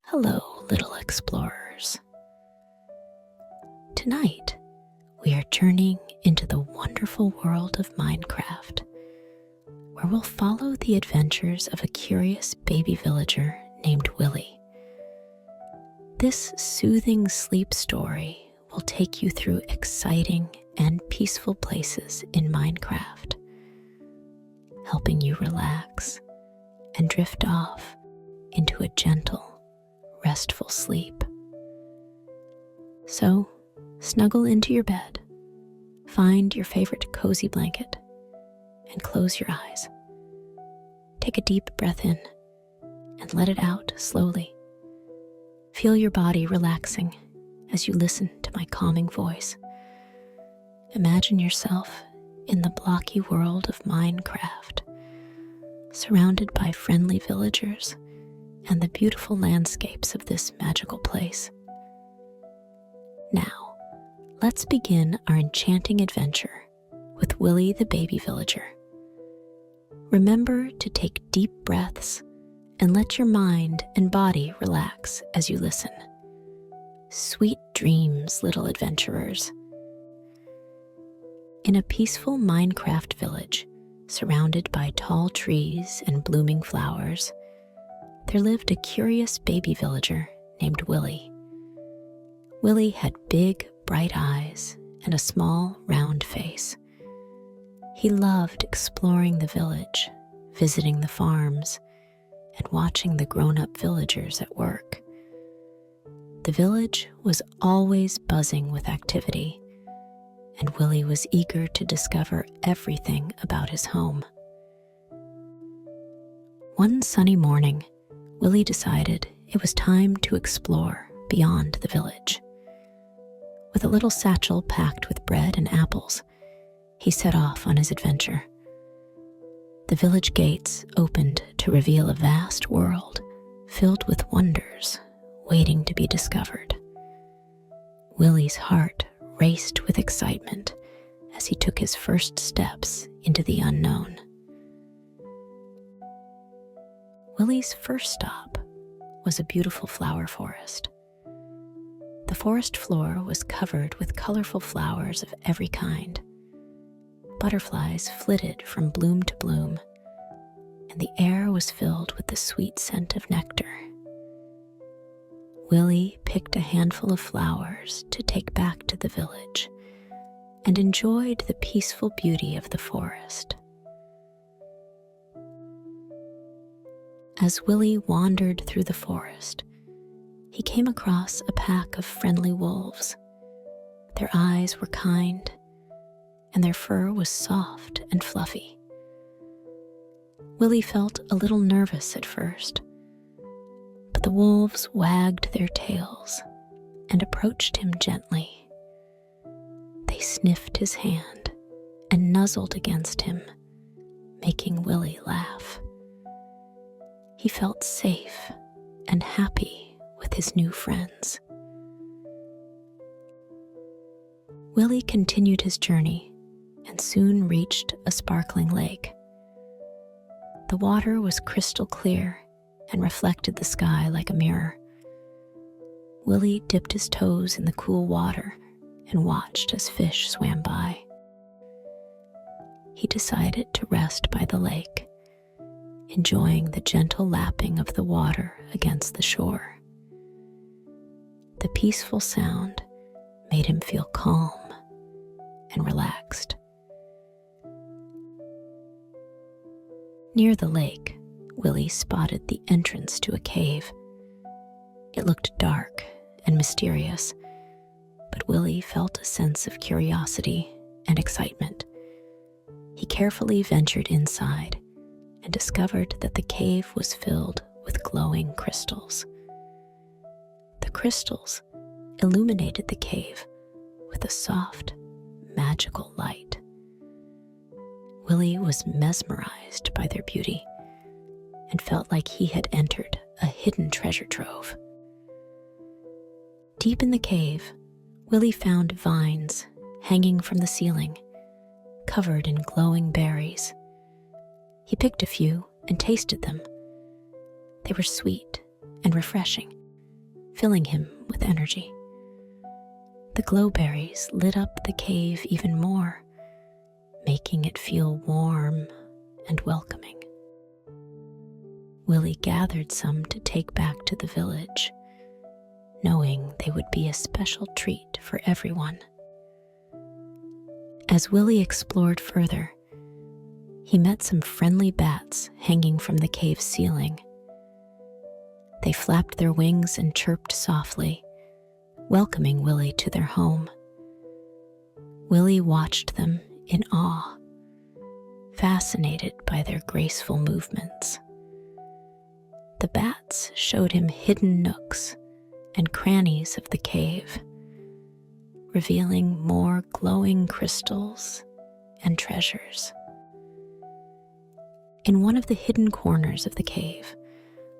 Hello, little explorers. Tonight, we are journeying into the wonderful world of Minecraft, where we'll follow the adventures of a curious baby villager named Willie. This soothing sleep story will take you through exciting and peaceful places in Minecraft, helping you relax and drift off into a gentle, restful sleep. So, snuggle into your bed, find your favorite cozy blanket, and close your eyes. Take a deep breath in and let it out slowly. Feel your body relaxing as you listen to my calming voice. Imagine yourself in the blocky world of Minecraft, surrounded by friendly villagers and the beautiful landscapes of this magical place. Now, let's begin our enchanting adventure with Willie the baby villager. Remember to take deep breaths and let your mind and body relax as you listen. Sweet dreams, little adventurers. In a peaceful Minecraft village, surrounded by tall trees and blooming flowers, there lived a curious baby villager named Willie. Willie had big, bright eyes and a small, round face. He loved exploring the village, visiting the farms, and watching the grown-up villagers at work. The village was always buzzing with activity, and Willie was eager to discover everything about his home. One sunny morning, Willie decided it was time to explore beyond the village. With a little satchel packed with bread and apples, he set off on his adventure. The village gates opened to reveal a vast world filled with wonders waiting to be discovered. Willie's heart raced with excitement as he took his first steps into the unknown. Willie's first stop was a beautiful flower forest. The forest floor was covered with colorful flowers of every kind. Butterflies flitted from bloom to bloom, and the air was filled with the sweet scent of nectar. Willie picked a handful of flowers to take back to the village and enjoyed the peaceful beauty of the forest. As Willie wandered through the forest, he came across a pack of friendly wolves. Their eyes were kind, and their fur was soft and fluffy. Willie felt a little nervous at first, but the wolves wagged their tails and approached him gently. They sniffed his hand and nuzzled against him, making Willie laugh. He felt safe and happy with his new friends. Willie continued his journey and soon reached a sparkling lake. The water was crystal clear and reflected the sky like a mirror. Willie dipped his toes in the cool water and watched as fish swam by. He decided to rest by the lake, enjoying the gentle lapping of the water against the shore. The peaceful sound made him feel calm and relaxed. Near the lake, Willie spotted the entrance to a cave. It looked dark and mysterious, but Willie felt a sense of curiosity and excitement. He carefully ventured inside and discovered that the cave was filled with glowing crystals. The crystals illuminated the cave with a soft, magical light. Willie was mesmerized by their beauty and felt like he had entered a hidden treasure trove. Deep in the cave, Willie found vines hanging from the ceiling, covered in glowing berries. He picked a few and tasted them. They were sweet and refreshing, filling him with energy. The glowberries lit up the cave even more, making it feel warm and welcoming. Willie gathered some to take back to the village, knowing they would be a special treat for everyone. As Willie explored further, he met some friendly bats hanging from the cave ceiling. They flapped their wings and chirped softly, welcoming Willie to their home. Willie watched them in awe, fascinated by their graceful movements. The bats showed him hidden nooks and crannies of the cave, revealing more glowing crystals and treasures. In one of the hidden corners of the cave,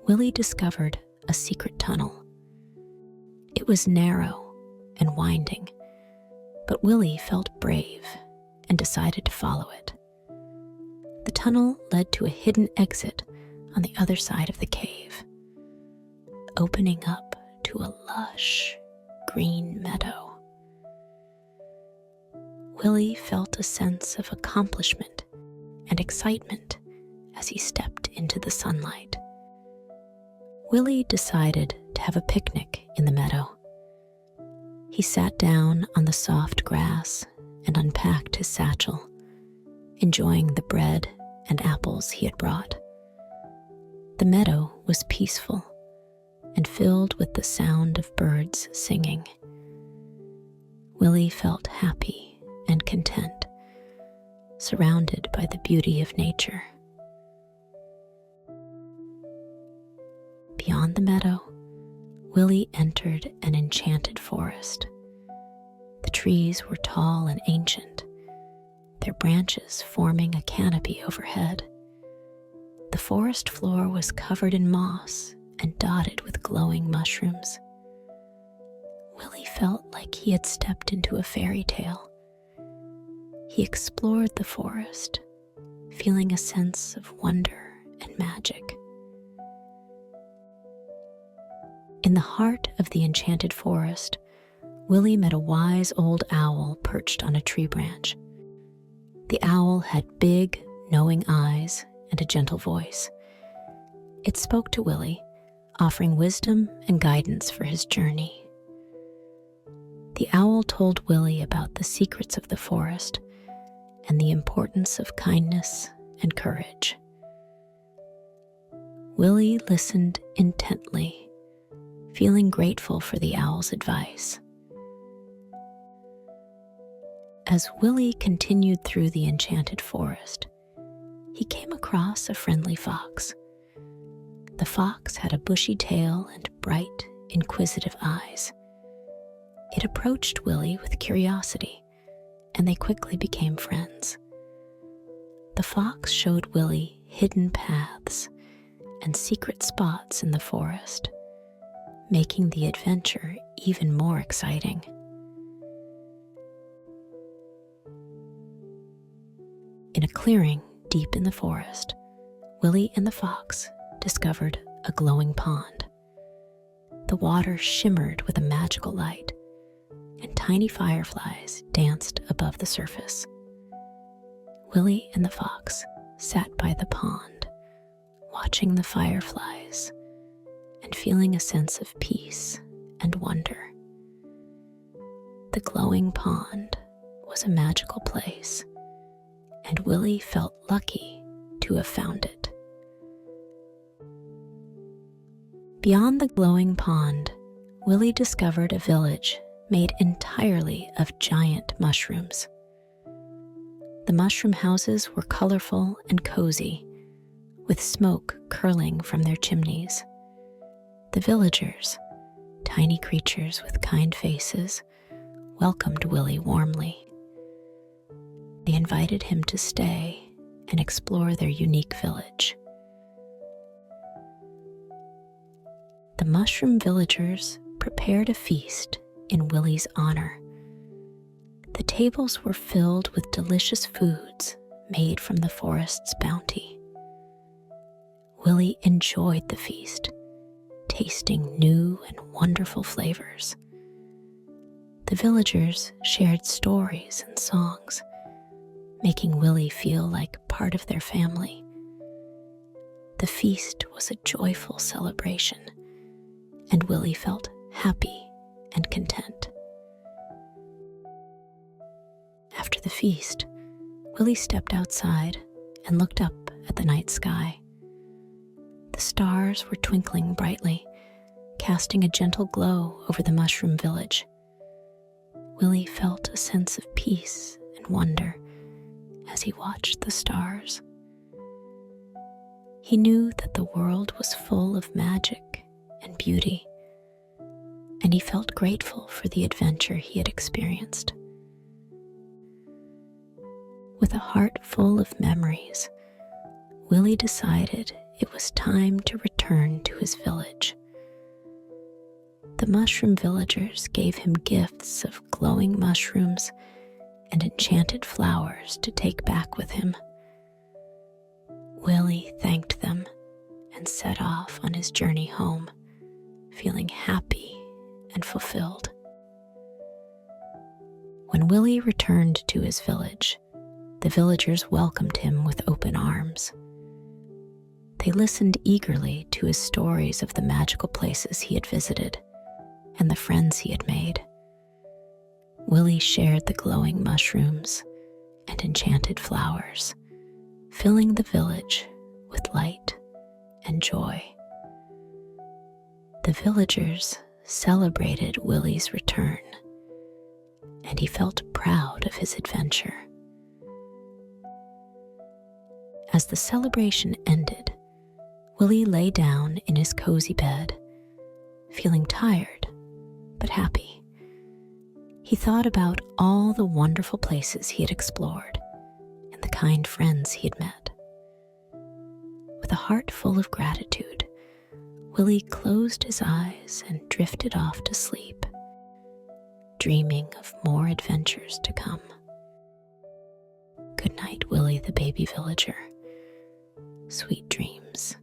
Willie discovered a secret tunnel. It was narrow and winding, but Willie felt brave and decided to follow it. The tunnel led to a hidden exit on the other side of the cave, opening up to a lush green meadow. Willie felt a sense of accomplishment and excitement as he stepped into the sunlight. Willie decided to have a picnic in the meadow. He sat down on the soft grass and unpacked his satchel, enjoying the bread and apples he had brought. The meadow was peaceful and filled with the sound of birds singing. Willie felt happy and content, surrounded by the beauty of nature. Beyond the meadow, Willie entered an enchanted forest. The trees were tall and ancient, their branches forming a canopy overhead. The forest floor was covered in moss and dotted with glowing mushrooms. Willie felt like he had stepped into a fairy tale. He explored the forest, feeling a sense of wonder and magic. In the heart of the enchanted forest, Willie met a wise old owl perched on a tree branch. The owl had big, knowing eyes and a gentle voice. It spoke to Willie, offering wisdom and guidance for his journey. The owl told Willie about the secrets of the forest and the importance of kindness and courage. Willie listened intently, feeling grateful for the owl's advice. As Willie continued through the enchanted forest, he came across a friendly fox. The fox had a bushy tail and bright, inquisitive eyes. It approached Willie with curiosity, and they quickly became friends. The fox showed Willie hidden paths and secret spots in the forest, making the adventure even more exciting. In a clearing deep in the forest, Willie and the fox discovered a glowing pond. The water shimmered with a magical light, and tiny fireflies danced above the surface. Willie and the fox sat by the pond, watching the fireflies and feeling a sense of peace and wonder. The glowing pond was a magical place, and Willie felt lucky to have found it. Beyond the glowing pond, Willie discovered a village made entirely of giant mushrooms. The mushroom houses were colorful and cozy, with smoke curling from their chimneys. The villagers, tiny creatures with kind faces, welcomed Willie warmly. They invited him to stay and explore their unique village. The mushroom villagers prepared a feast in Willie's honor. The tables were filled with delicious foods made from the forest's bounty. Willie enjoyed the feast, tasting new and wonderful flavors. The villagers shared stories and songs, making Willie feel like part of their family. The feast was a joyful celebration, and Willie felt happy and content. After the feast, Willie stepped outside and looked up at the night sky. The stars were twinkling brightly, casting a gentle glow over the mushroom village. Willie felt a sense of peace and wonder as he watched the stars. He knew that the world was full of magic and beauty, and he felt grateful for the adventure he had experienced. With a heart full of memories, Willie decided it was time to return to his village. The mushroom villagers gave him gifts of glowing mushrooms and enchanted flowers to take back with him. Willie thanked them and set off on his journey home, feeling happy and fulfilled. When Willie returned to his village, the villagers welcomed him with open arms. They listened eagerly to his stories of the magical places he had visited and the friends he had made. Willie shared the glowing mushrooms and enchanted flowers, filling the village with light and joy. The villagers celebrated Willie's return, and he felt proud of his adventure. As the celebration ended, Willie lay down in his cozy bed, feeling tired but happy. He thought about all the wonderful places he had explored and the kind friends he had met. With a heart full of gratitude, Willie closed his eyes and drifted off to sleep, dreaming of more adventures to come. Good night, Willie the baby villager. Sweet dreams.